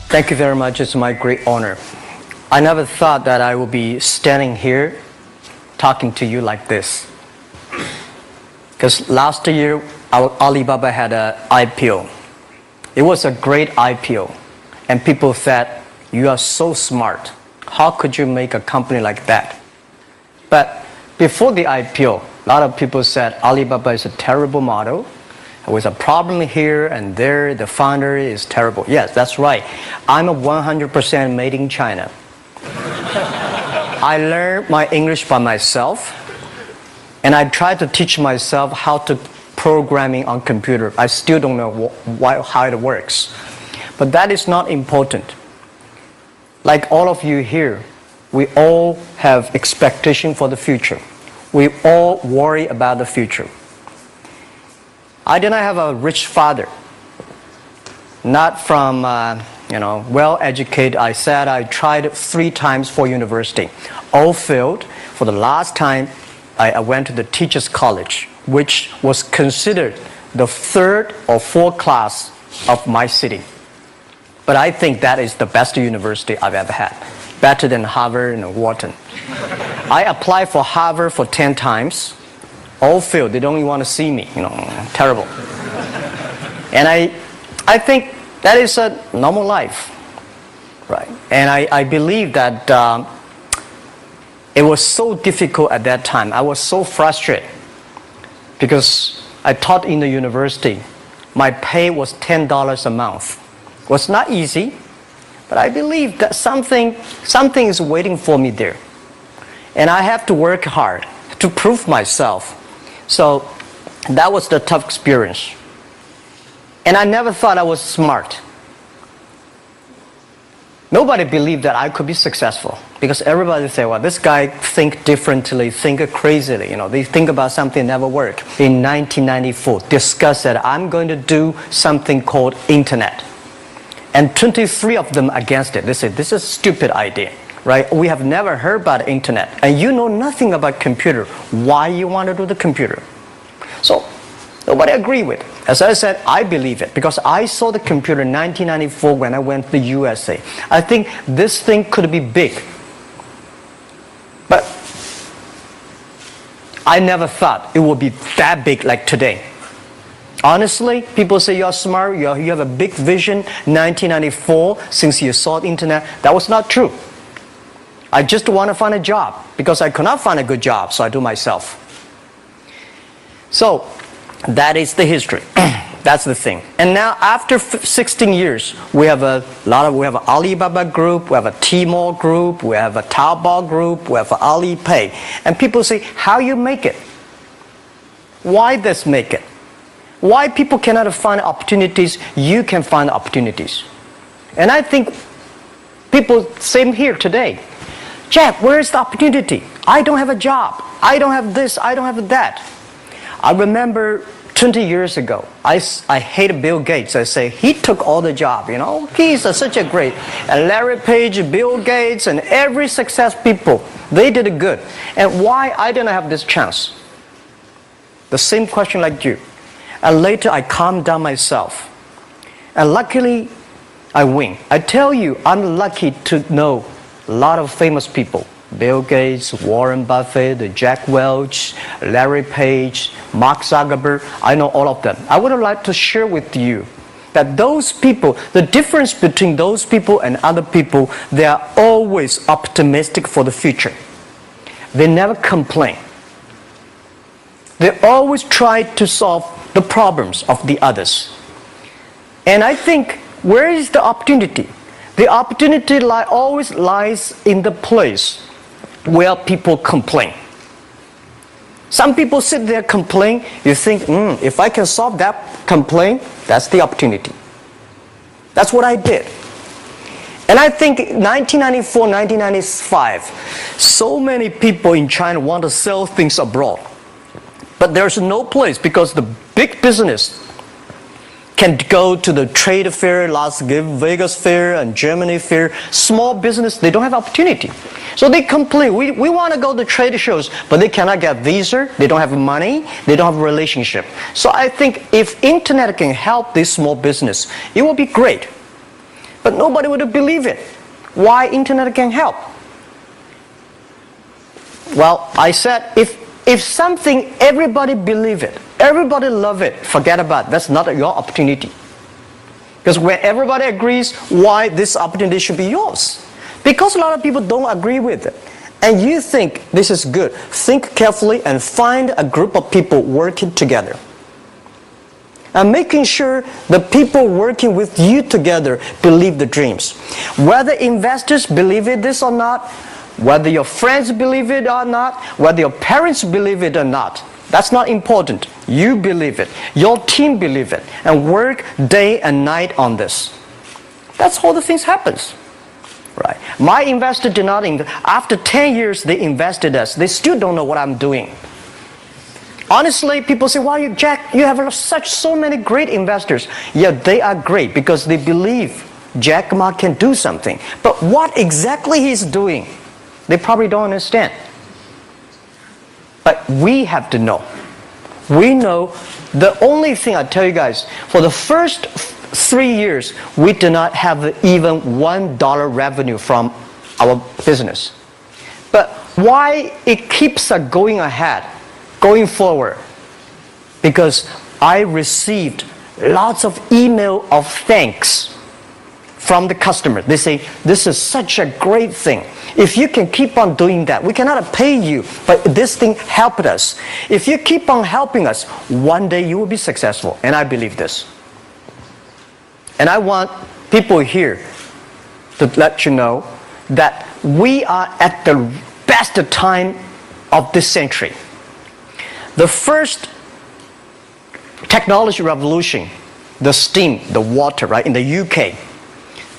Thank you very much. It's my great honor. I never thought that I would be standing here talking to you like this. Because last year, Alibaba had an IPO. It was a great IPO. And people said, you are so smart. How could you make a company like that? But before the IPO, a lot of people said Alibaba is a terrible model. There was a problem here and there. The founder is terrible. Yes, that's right. I'm a 100% made in China. I learned my English by myself. And I tried to teach myself how to programming on computer. I still don't know how it works. But that is not important. Like all of you here, we all have expectation for the future. We all worry about the future. I did not have a rich father. Not from, well-educated. I said I tried 3 times for university. All failed. For the last time, I went to the teacher's college, which was considered the 3rd or 4th class of my city. But I think that is the best university I've ever had. Better than Harvard and Wharton. I applied for Harvard for 10 times. All failed. They don't even want to see me. Terrible. And I think that is a normal life. Right? And I believe that it was so difficult at that time. I was so frustrated. Because I taught in the university. My pay was $10 a month. It was not easy. But I believe that something is waiting for me there. And I have to work hard to prove myself. So that was the tough experience. And I never thought I was smart. Nobody believed that I could be successful. Because everybody say, well, this guy think differently, think crazily. They think about something never work. In 1994, discussed that I'm going to do something called internet. And 23 of them against it. They said, this is a stupid idea, right? We have never heard about internet. And you know nothing about computer. Why you want to do the computer? So, nobody agreed with it. As I said, I believe it. Because I saw the computer in 1994 when I went to the USA. I think this thing could be big. But I never thought it would be that big like today. Honestly, people say you're smart, you have a big vision. 1994, since you saw the internet, that was not true. I just want to find a job because I could not find a good job, so I do myself. So that is the history. That's the thing. And now after 16 years, we have an Alibaba group, we have a Tmall group, we have a Taobao group, we have an Alipay. And people say, how you make it? Why this make it? Why people cannot find opportunities, you can find opportunities. And I think people, same here today. Jack, where is the opportunity? I don't have a job. I don't have this, I don't have that. I remember 20 years ago, I hated Bill Gates. I say, he took all the job, He's such a great. And Larry Page, Bill Gates, and every success people, they did it good. And why I didn't have this chance? The same question like you. And later I calmed down myself. And luckily, I win. I tell you, I'm lucky to know a lot of famous people. Bill Gates, Warren Buffett, Jack Welch, Larry Page, Mark Zuckerberg. I know all of them. I would like to share with you that those people, the difference between those people and other people, they are always optimistic for the future. They never complain. They always try to solve the problems of the others. And I think, where is the opportunity? The opportunity always lies in the place where people complain. Some people sit there complain. You think, if I can solve that complaint, that's the opportunity. That's what I did. And I think 1994, 1995, so many people in China want to sell things abroad. But there's no place because the big business can go to the trade fair, Las Vegas fair and Germany fair. Small business, they don't have opportunity. So they complain, we want to go to trade shows, but they cannot get visa, they don't have money, they don't have a relationship. So I think if internet can help this small business, it will be great. but nobody would believe it. Why internet can help? Well, I said, if something, everybody believe it, everybody love it, forget about it. That's not your opportunity. Because when everybody agrees, why this opportunity should be yours? Because a lot of people don't agree with it. And you think this is good. Think carefully and find a group of people working together. And making sure the people working with you together believe the dreams. Whether investors believe it this or not, whether your friends believe it or not, whether your parents believe it or not, that's not important. You believe it. Your team believe it. And work day and night on this. That's how the things happens. Right. My investor did not invest. After 10 years, they invested us. They still don't know what I'm doing. Honestly, people say, "Why, Jack, you have so many great investors." Yeah, they are great because they believe Jack Ma can do something. But what exactly he's doing, they probably don't understand. But we have to know. We know the only thing I tell you guys, for the first 3 years, we did not have even $1 revenue from our business. But why it keeps us going ahead, going forward? Because I received lots of email of thanks from the customer. They say, "This is such a great thing. If you can keep on doing that, we cannot pay you, but this thing helped us. If you keep on helping us, one day you will be successful." And I believe this. And I want people here to let you know that we are at the best time of this century. The first technology revolution, the steam, the water, right, in the UK,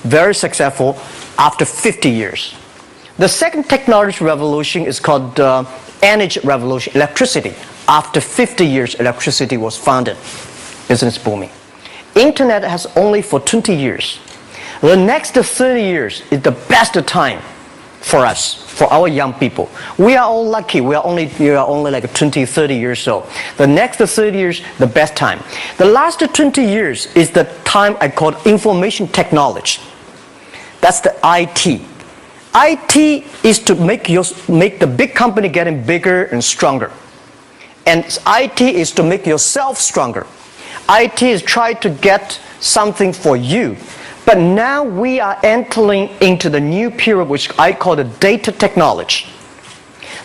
very successful after 50 years. The second technology revolution is called energy revolution, electricity. After 50 years, electricity was founded, business booming. Internet has only for 20 years. The next 30 years is the best time for us, for our young people. We are all lucky. We are only like 20, 30 years old. The next 30 years, the best time. The last 20 years is the time I call information technology. That's the IT. IT is to make the big company getting bigger and stronger. And IT is to make yourself stronger. IT is trying to get something for you. But now we are entering into the new period which I call the data technology.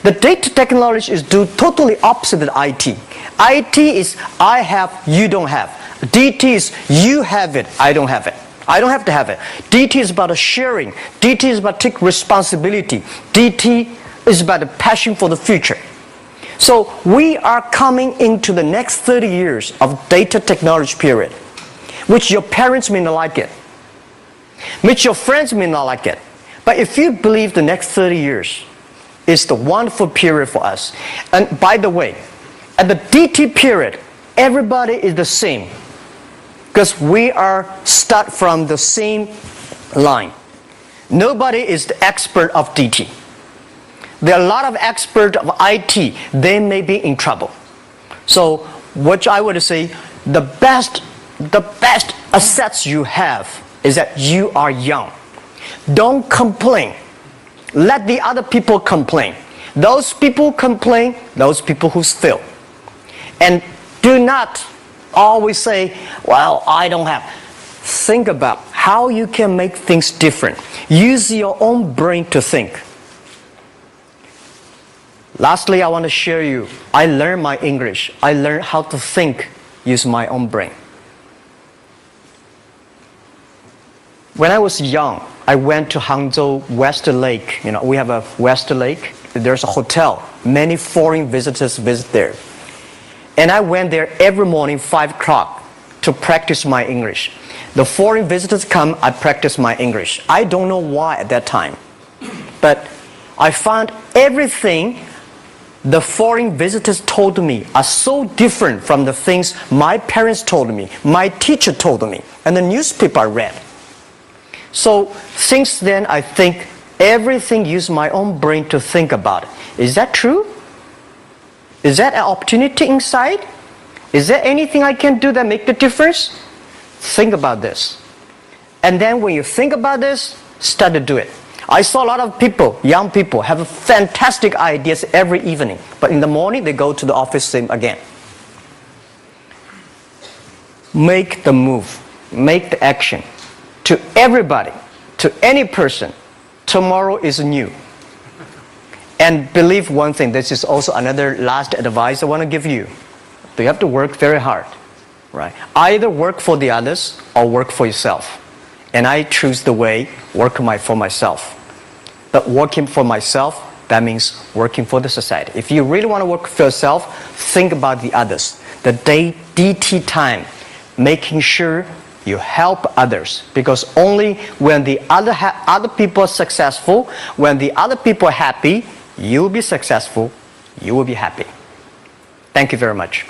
The data technology is totally opposite of IT. IT is I have, you don't have. DT is you have it, I don't have it. I don't have to have it. DT is about sharing. DT is about taking responsibility. DT is about the passion for the future. So we are coming into the next 30 years of data technology period, which your parents may not like it, which your friends may not like it. But if you believe the next 30 years is the wonderful period for us. And by the way, at the DT period, everybody is the same. Because we are start from the same line. Nobody is the expert of DT. There are a lot of experts of IT. They may be in trouble. So what I would say, the best assets you have is that you are young. Don't complain. Let the other people complain. Those people complain, those people who fail. And do not always say, "Well, I don't have." Think about how you can make things different. Use your own brain to think. Lastly, I want to share you, I learned my English. I learned how to think, use my own brain. When I was young, I went to Hangzhou West Lake. You know, we have a West Lake. There's a hotel. Many foreign visitors visit there. And I went there every morning, 5 o'clock, to practice my English. The foreign visitors come, I practice my English. I don't know why at that time. But I found everything the foreign visitors told me are so different from the things my parents told me, my teacher told me, and the newspaper I read. So since then, I think everything use my own brain to think about it. Is that true? Is that an opportunity inside? Is there anything I can do that make the difference? Think about this. And then when you think about this, start to do it. I saw a lot of people, young people, have fantastic ideas every evening. But in the morning, they go to the office same again. Make the move. Make the action. To everybody, to any person, tomorrow is new. And believe one thing, this is also another last advice I want to give you. You have to work very hard. Right? Either work for the others or work for yourself. And I choose the way, work for myself. But working for myself, that means working for the society. If you really want to work for yourself, think about the others. The DT time, making sure you help others. Because only when the other people are successful, when the other people are happy, you will be successful, you will be happy. Thank you very much.